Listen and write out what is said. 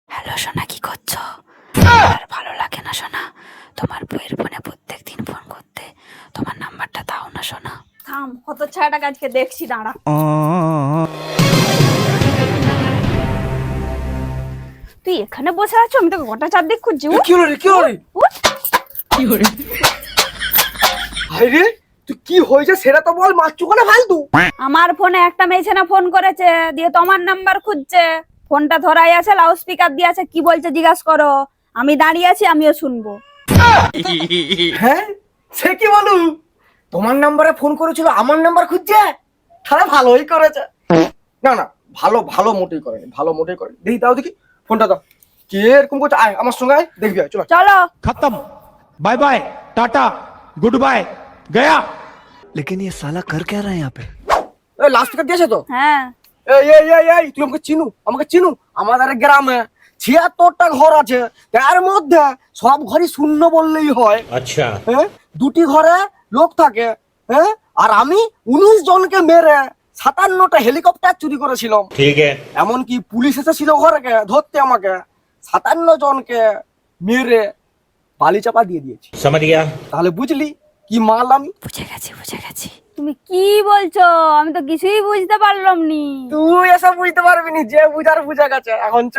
Hello সোনা, কি করছো? আর ভালো লাগে না সোনা তোমার বইয়ের ফোনে প্রত্যেকদিন ফোন করতে। তোমার নাম্বারটা দাও না সোনা। থাম, কত ছায়াটাকে আজকে দেখছি, দাঁড়া। তুই এখানে বসে আছো, আমি তোকে গোটা চারদিক খুঁজছি। উঠ, কি হলো রে, কি হলো রে? উঠ। ভাই রে, তুই কি হয়েছে সেটা তো বল, মারছু কেন ফালতু? আমার ফোনে একটা মেয়ে ছেলে ফোন করেছে, দিয়ে তোমার নাম্বার খুঁজছে। ফোনটা ধরাই আছে, লাউড স্পিকার দিয়ে আছে, কি বলছে জিজ্ঞাসা করো। আমি দাঁড়িয়ে আছি, আমিও শুনবো। হ্যাঁ, সে কি বলু? তোমার নাম্বারে ফোন করেছিল, আমার নাম্বার খুঁজছে? তাহলে ভালোই করেছে। না না, ভালো ভালো মোটেই করেনি, ভালো মোটেই করেনি। দেখি দাও, দেখি ফোনটা দাও। কে এরকম করছে? আয় আমার সঙ্গে আয়, দেখবি, আয় চলো। চলো। खत्म, bye bye, tata, goodbye, गया। लेकिन ये साला कर क्या रहा है यहाँ पे? এই লাউড স্পিকার দিয়েছে তো? হ্যাঁ, এই এই এই এই, তুই আমাকে চিনু, আমাকে চিনু? আমাদের গ্রামে ৭৬টা ঘর আছে, তার মধ্যে সব ঘরই শূন্য বললেই হয়। अच्छा, হ্যাঁ, দুটি ঘরে লোক থাকে। হ্যাঁ, আর আমি ১৯ জনকে মেরে ৫৭টা হেলিকপ্টার চুরি করেছিলাম। ठीक है। এমনকি পুলিশ এসেছিল ঘরে ধরতে আমাকে। ৫৭ জনকে মেরে বালি চাপা দিয়ে দিয়েছি। समझ गया। তাহলে বুঝলি কি মাল আমি? বুঝে গেছি বুঝে গেছি। তুমি কি বলছো? আমি তো কিছুই বুঝতে পারলাম নি। তুই এসব বুঝতে পারবি নি, যে বুঝার বুঝা গেছে। এখন চ।